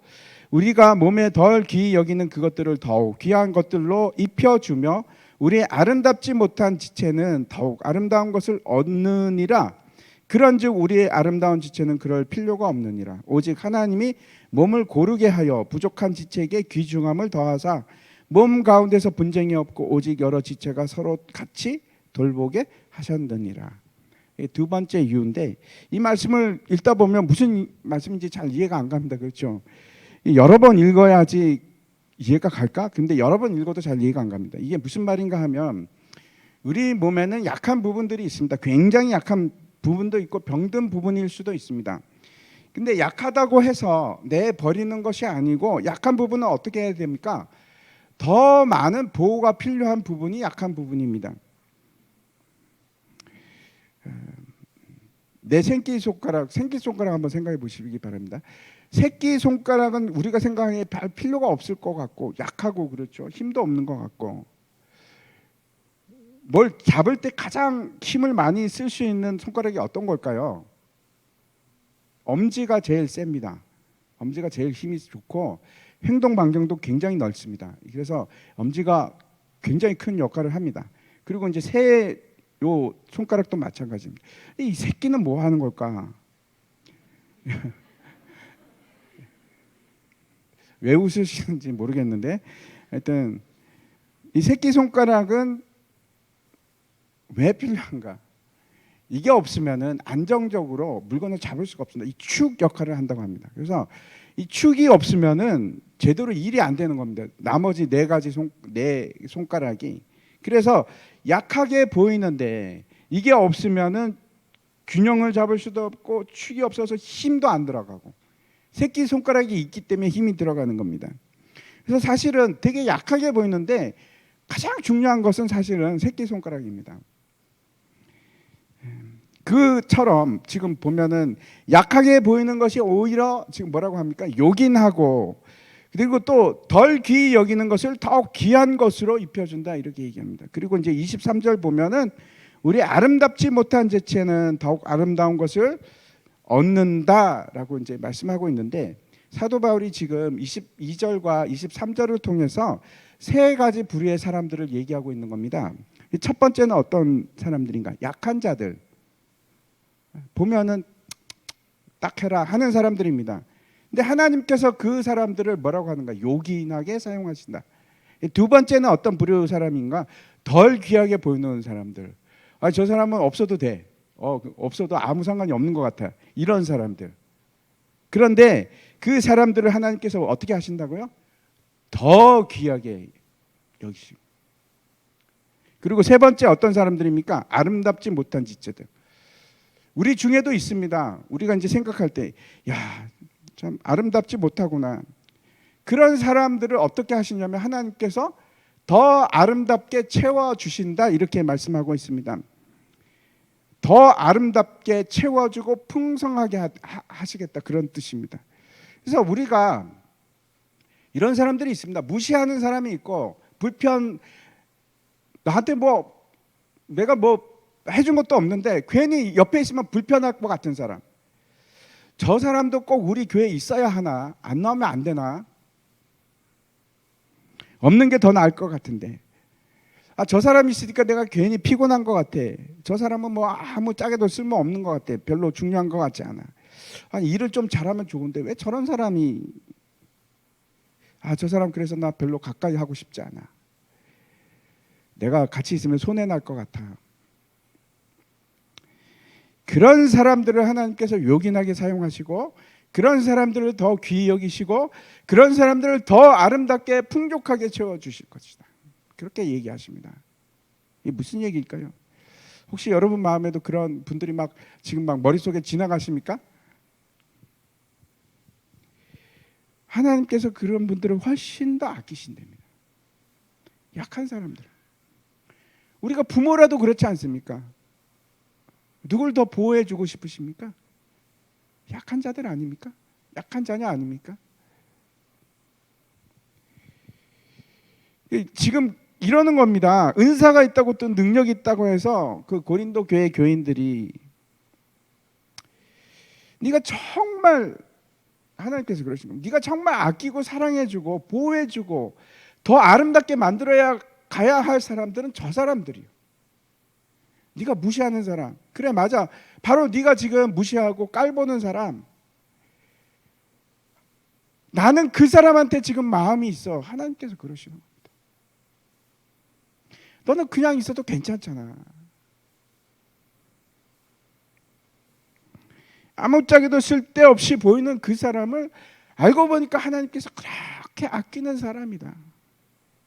우리가 몸에 덜 귀히 여기는 그것들을 더욱 귀한 것들로 입혀주며, 우리의 아름답지 못한 지체는 더욱 아름다운 것을 얻느니라. 그런즉 우리의 아름다운 지체는 그럴 필요가 없느니라. 오직 하나님이 몸을 고르게 하여 부족한 지체에게 귀중함을 더하사 몸 가운데서 분쟁이 없고 오직 여러 지체가 서로 같이 돌보게 하셨느니라. 두 번째 이유인데, 이 말씀을 읽다 보면 무슨 말씀인지 잘 이해가 안 갑니다. 그렇죠? 여러 번 읽어야지 이해가 갈까? 근데 여러 번 읽어도 잘 이해가 안 갑니다. 이게 무슨 말인가 하면, 우리 몸에는 약한 부분들이 있습니다. 굉장히 약한 부분도 있고 병든 부분일 수도 있습니다. 근데 약하다고 해서 내 버리는 것이 아니고, 약한 부분은 어떻게 해야 됩니까? 더 많은 보호가 필요한 부분이 약한 부분입니다. 내 새끼손가락 한번 생각해 보시기 바랍니다. 새끼손가락은 우리가 생각하기에 별 필요가 없을 것 같고, 약하고 그렇죠. 힘도 없는 것 같고, 뭘 잡을 때 가장 힘을 많이 쓸 수 있는 손가락이 어떤 걸까요? 엄지가 제일 셉니다. 엄지가 제일 힘이 좋고 행동 반경도 굉장히 넓습니다. 그래서 엄지가 굉장히 큰 역할을 합니다. 그리고 이제 새 요 손가락도 마찬가지입니다. 이 새끼는 뭐 하는 걸까? 왜 웃으시는지 모르겠는데, 하여튼 이 새끼 손가락은 왜 필요한가? 이게 없으면은 안정적으로 물건을 잡을 수가 없습니다. 이 축 역할을 한다고 합니다. 그래서 이 축이 없으면은 제대로 일이 안 되는 겁니다. 나머지 네 손가락이. 그래서 약하게 보이는데, 이게 없으면은 균형을 잡을 수도 없고 축이 없어서 힘도 안 들어가고, 새끼 손가락이 있기 때문에 힘이 들어가는 겁니다. 그래서 사실은 되게 약하게 보이는데 가장 중요한 것은 사실은 새끼 손가락입니다. 그처럼 지금 보면은 약하게 보이는 것이 오히려 지금 뭐라고 합니까? 요긴하고, 그리고 또 덜 귀히 여기는 것을 더욱 귀한 것으로 입혀준다, 이렇게 얘기합니다. 그리고 이제 23절 보면은 우리 아름답지 못한 지체는 더욱 아름다운 것을 얻는다라고 이제 말씀하고 있는데, 사도 바울이 지금 22절과 23절을 통해서 세 가지 부류의 사람들을 얘기하고 있는 겁니다. 첫 번째는 어떤 사람들인가? 약한 자들. 보면은 딱 해라 하는 사람들입니다. 근데 하나님께서 그 사람들을 뭐라고 하는가? 요긴하게 사용하신다. 두 번째는 어떤 부류 사람인가? 덜 귀하게 보이는 사람들. 저 사람은 없어도 돼. 없어도 아무 상관이 없는 것 같아. 이런 사람들. 그런데 그 사람들을 하나님께서 어떻게 하신다고요? 더 귀하게 여기시고. 그리고 세 번째 어떤 사람들입니까? 아름답지 못한 지체들. 우리 중에도 있습니다. 우리가 이제 생각할 때, 야, 참 아름답지 못하구나. 그런 사람들을 어떻게 하시냐면 하나님께서 더 아름답게 채워주신다 이렇게 말씀하고 있습니다. 더 아름답게 채워주고 풍성하게 하시겠다 그런 뜻입니다. 그래서 우리가 이런 사람들이 있습니다. 무시하는 사람이 있고 나한테 내가 해준 것도 없는데 괜히 옆에 있으면 불편할 것 같은 사람. 저 사람도 꼭 우리 교회에 있어야 하나? 안 나오면 안 되나? 없는 게 더 나을 것 같은데. 저 사람이 있으니까 내가 괜히 피곤한 것 같아. 저 사람은 아무 짝에도 쓸모 없는 것 같아. 별로 중요한 것 같지 않아. 일을 좀 잘하면 좋은데 왜 저런 사람이 저 사람 그래서 나 별로 가까이 하고 싶지 않아. 내가 같이 있으면 손해 날 것 같아. 그런 사람들을 하나님께서 요긴하게 사용하시고 그런 사람들을 더 귀히 여기시고 그런 사람들을 더 아름답게 풍족하게 채워주실 것이다. 그렇게 얘기하십니다. 이게 무슨 얘기일까요? 혹시 여러분 마음에도 그런 분들이 지금 머릿속에 지나가십니까? 하나님께서 그런 분들을 훨씬 더 아끼신답니다. 약한 사람들. 우리가 부모라도 그렇지 않습니까? 누굴 더 보호해주고 싶으십니까? 약한 자들 아닙니까? 약한 자녀 아닙니까? 지금 이러는 겁니다. 은사가 있다고 또 능력이 있다고 해서 그 고린도 교회 교인들이 네가 정말 하나님께서 그러신 겁니다. 네가 정말 아끼고 사랑해주고 보호해주고 더 아름답게 만들어야 가야 할 사람들은 저 사람들이요. 네가 무시하는 사람. 그래 맞아. 바로 네가 지금 무시하고 깔보는 사람. 나는 그 사람한테 지금 마음이 있어. 하나님께서 그러시는 겁니다. 너는 그냥 있어도 괜찮잖아. 아무짝에도 쓸데없이 보이는 그 사람을 알고 보니까 하나님께서 그렇게 아끼는 사람이다.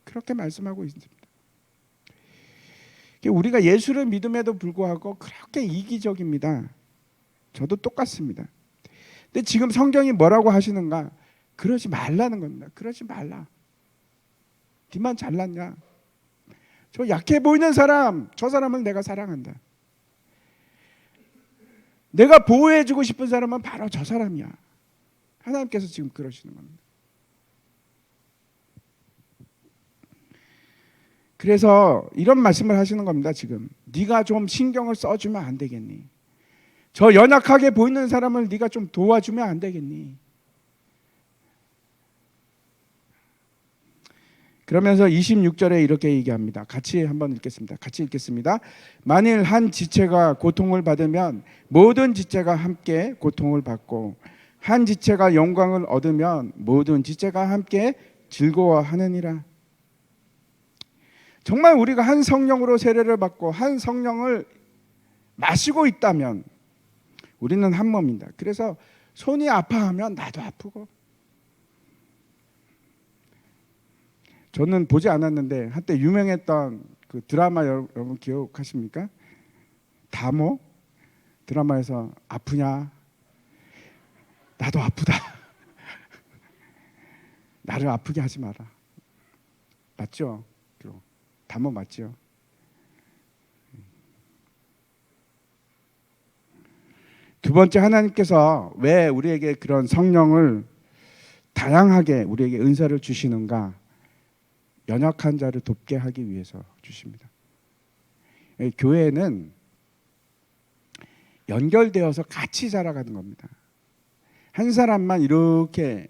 그렇게 말씀하고 있습니다. 우리가 예수를 믿음에도 불구하고 그렇게 이기적입니다. 저도 똑같습니다. 근데 지금 성경이 뭐라고 하시는가? 그러지 말라는 겁니다. 그러지 말라. 네만 잘났냐? 저 약해 보이는 사람, 저 사람을 내가 사랑한다. 내가 보호해주고 싶은 사람은 바로 저 사람이야. 하나님께서 지금 그러시는 겁니다. 그래서 이런 말씀을 하시는 겁니다. 지금 네가 좀 신경을 써주면 안 되겠니? 저 연약하게 보이는 사람을 네가 좀 도와주면 안 되겠니? 그러면서 26절에 이렇게 얘기합니다. 같이 한번 읽겠습니다. 같이 읽겠습니다. 만일 한 지체가 고통을 받으면 모든 지체가 함께 고통을 받고 한 지체가 영광을 얻으면 모든 지체가 함께 즐거워하느니라. 정말 우리가 한 성령으로 세례를 받고 한 성령을 마시고 있다면 우리는 한 몸입니다. 그래서 손이 아파하면 나도 아프고. 저는 보지 않았는데 한때 유명했던 그 드라마 여러분 기억하십니까? 다모 드라마에서 아프냐? 나도 아프다. 나를 아프게 하지 마라. 맞죠? 다모 맞죠? 두 번째, 하나님께서 왜 우리에게 그런 성령을 다양하게 우리에게 은사를 주시는가? 연약한 자를 돕게 하기 위해서 주십니다. 교회는 연결되어서 같이 자라가는 겁니다. 한 사람만 이렇게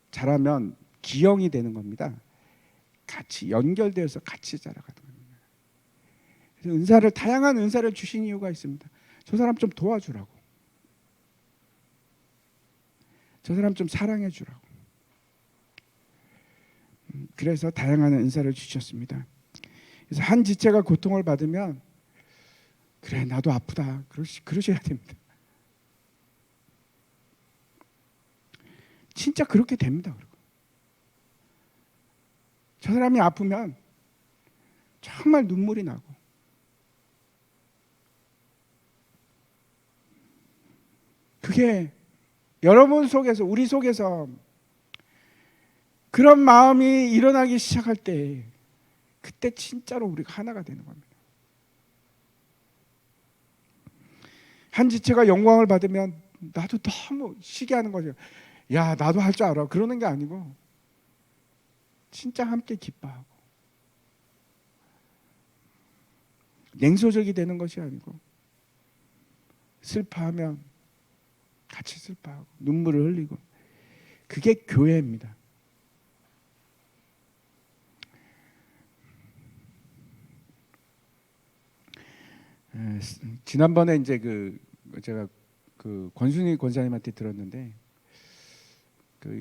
자라면 기형이 되는 겁니다. 같이 연결되어서 같이 자라가는 겁니다. 그래서 다양한 은사를 주신 이유가 있습니다. 저 사람 좀 도와주라고. 저 사람 좀 사랑해 주라고. 그래서 다양한 은사를 주셨습니다. 그래서 한 지체가 고통을 받으면 그래 나도 아프다 그러셔야 됩니다. 진짜 그렇게 됩니다. 저 사람이 아프면 정말 눈물이 나고 그게 여러분 속에서 우리 속에서 그런 마음이 일어나기 시작할 때 그때 진짜로 우리가 하나가 되는 겁니다. 한 지체가 영광을 받으면 나도 너무 시기하는 거죠. 야 나도 할 줄 알아 그러는 게 아니고 진짜 함께 기뻐하고 냉소적이 되는 것이 아니고 슬퍼하면 같이 슬퍼하고 눈물을 흘리고 그게 교회입니다. 지난번에 이제 제가 권순희 권사님한테 들었는데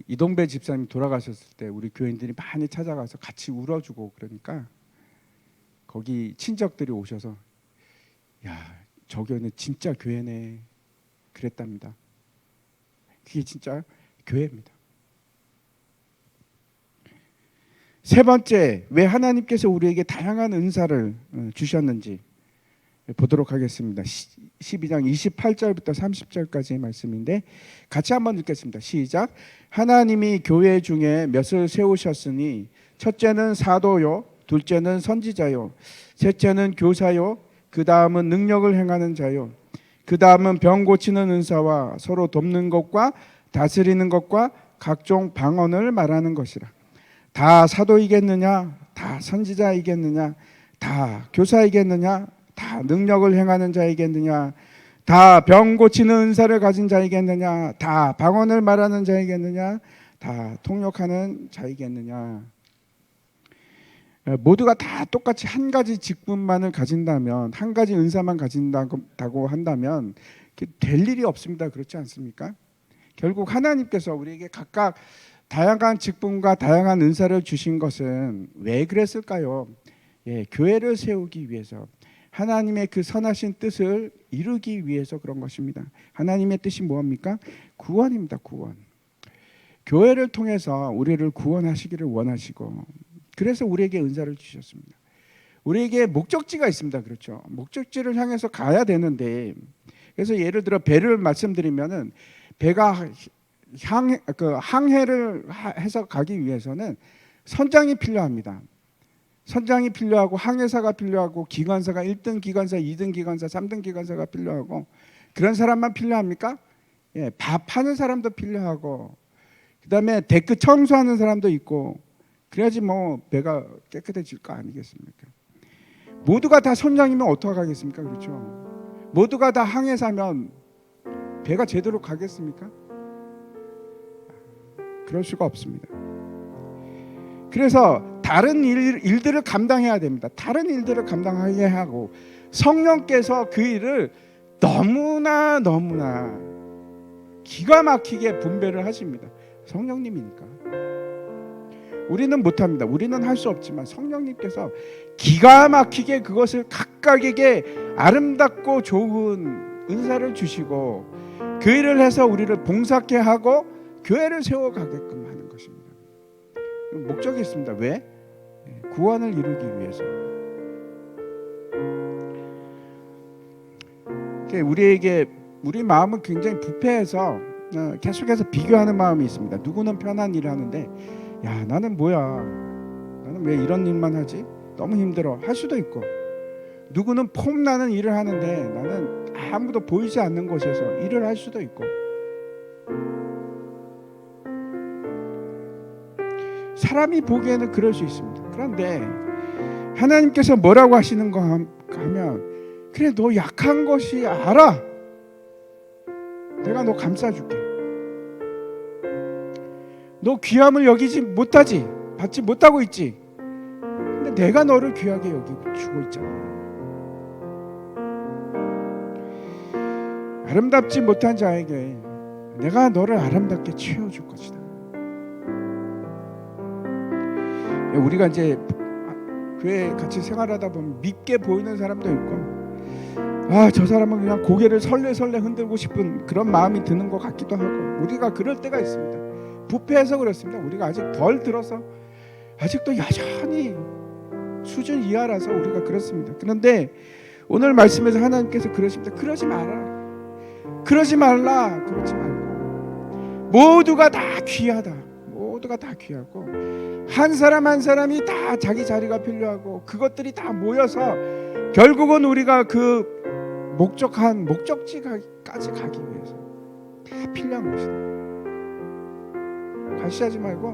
이동배 집사님 돌아가셨을 때 우리 교인들이 많이 찾아가서 같이 울어주고 그러니까 거기 친척들이 오셔서 야 저 교회는 진짜 교회네 그랬답니다. 그게 진짜 교회입니다. 세 번째, 왜 하나님께서 우리에게 다양한 은사를 주셨는지 보도록 하겠습니다. 12장 28절부터 30절까지의 말씀인데 같이 한번 읽겠습니다. 시작. 하나님이 교회 중에 몇을 세우셨으니 첫째는 사도요, 둘째는 선지자요, 셋째는 교사요, 그 다음은 능력을 행하는 자요, 그 다음은 병 고치는 은사와 서로 돕는 것과 다스리는 것과 각종 방언을 말하는 것이라. 다 사도이겠느냐? 다 선지자이겠느냐? 다 교사이겠느냐? 다 능력을 행하는 자이겠느냐? 다 병 고치는 은사를 가진 자이겠느냐? 다 방언을 말하는 자이겠느냐? 다 통역하는 자이겠느냐? 모두가 다 똑같이 한 가지 직분만을 가진다면, 한 가지 은사만 가진다고 한다면 될 일이 없습니다. 그렇지 않습니까? 결국 하나님께서 우리에게 각각 다양한 직분과 다양한 은사를 주신 것은 왜 그랬을까요? 교회를 세우기 위해서, 하나님의 그 선하신 뜻을 이루기 위해서 그런 것입니다. 하나님의 뜻이 무엇입니까? 구원입니다. 구원. 교회를 통해서 우리를 구원하시기를 원하시고, 그래서 우리에게 은사를 주셨습니다. 우리에게 목적지가 있습니다. 그렇죠? 목적지를 향해서 가야 되는데, 그래서 예를 들어 배를 말씀드리면은 배가 항해를 해서 가기 위해서는 선장이 필요합니다. 선장이 필요하고 항해사가 필요하고 기관사가 1등 기관사, 2등 기관사, 3등 기관사가 필요하고 그런 사람만 필요합니까? 밥 하는 사람도 필요하고 그다음에 데크 청소하는 사람도 있고 그래야지 뭐 배가 깨끗해질 거 아니겠습니까? 모두가 다 선장이면 어떻게 가겠습니까? 그렇죠? 모두가 다 항해사면 배가 제대로 가겠습니까? 그럴 수가 없습니다. 그래서 다른 일들을 감당해야 됩니다. 다른 일들을 감당하게 하고 성령께서 그 일을 너무나 기가 막히게 분배를 하십니다. 성령님이니까. 우리는 못합니다. 우리는 할 수 없지만 성령님께서 기가 막히게 그것을 각각에게 아름답고 좋은 은사를 주시고 그 일을 해서 우리를 봉사케 하고 교회를 세워가게끔 하는 것입니다. 목적이 있습니다. 왜? 구원을 이루기 위해서. 우리 마음은 굉장히 부패해서 계속해서 비교하는 마음이 있습니다. 누구는 편한 일을 하는데 야 나는 뭐야, 나는 왜 이런 일만 하지? 너무 힘들어 할 수도 있고, 누구는 폼나는 일을 하는데 나는 아무도 보이지 않는 곳에서 일을 할 수도 있고, 사람이 보기에는 그럴 수 있습니다. 그런데 하나님께서 뭐라고 하시는가 하면 그래 너 약한 것이 알아, 내가 너 감싸줄게. 너 귀함을 여기지 못하지, 받지 못하고 있지, 근데 내가 너를 귀하게 여기고 주고 있잖아. 아름답지 못한 자에게 내가 너를 아름답게 채워줄 것이다. 우리가 이제 교회 같이 생활하다 보면 믿게 보이는 사람도 있고, 저 사람은 그냥 고개를 설레설레 흔들고 싶은 그런 마음이 드는 것 같기도 하고, 우리가 그럴 때가 있습니다. 부패해서 그렇습니다. 우리가 아직 덜 들어서 아직도 여전히 수준 이하라서 우리가 그렇습니다. 그런데 오늘 말씀에서 하나님께서 그러십니다. 그러지 마라. 그러지 말라. 그러지 말고 모두가 다 귀하다. 모두가 다 귀하고 한 사람 한 사람이 다 자기 자리가 필요하고 그것들이 다 모여서 결국은 우리가 그 목적한 목적지까지 가기 위해서 다 필요한 것이다. 과시하지 말고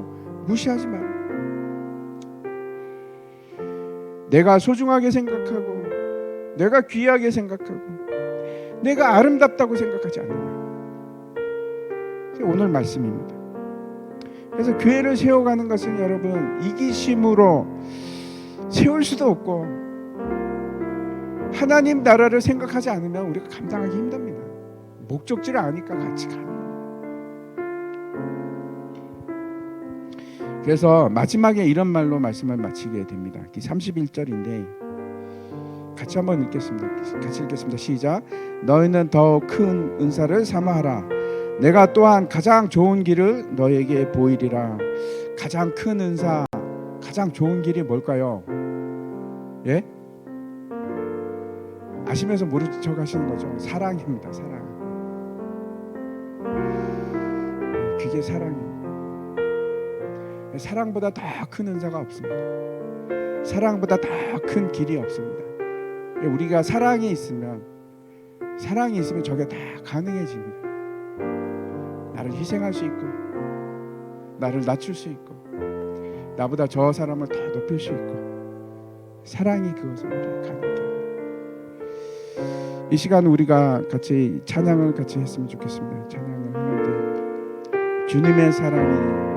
무시하지 마라. 내가 소중하게 생각하고 내가 귀하게 생각하고 내가 아름답다고 생각하지 않느냐. 오늘 말씀입니다. 그래서 교회를 세워가는 것은 여러분 이기심으로 세울 수도 없고 하나님 나라를 생각하지 않으면 우리가 감당하기 힘듭니다. 목적지를 아니까 같이 가는 거예요. 그래서 마지막에 이런 말로 말씀을 마치게 됩니다. 31절인데 같이 한번 읽겠습니다. 같이 읽겠습니다. 시작. 너희는 더 큰 은사를 삼아하라. 내가 또한 가장 좋은 길을 너에게 보이리라. 가장 큰 은사, 가장 좋은 길이 뭘까요? 예? 아시면서 모른 척 하시는 거죠. 사랑입니다. 사랑. 그게 사랑입니다. 사랑보다 더 큰 은사가 없습니다. 사랑보다 더 큰 길이 없습니다. 우리가 사랑이 있으면 저게 다 가능해집니다. 나를 희생할 수 있고 나를 낮출 수 있고 나보다 저 사람을 더 높일 수 있고 사랑이 그것을 우리가 가능하게 합니다. 이 시간 우리가 같이 찬양을 같이 했으면 좋겠습니다. 찬양을 하는데 주님의 사랑이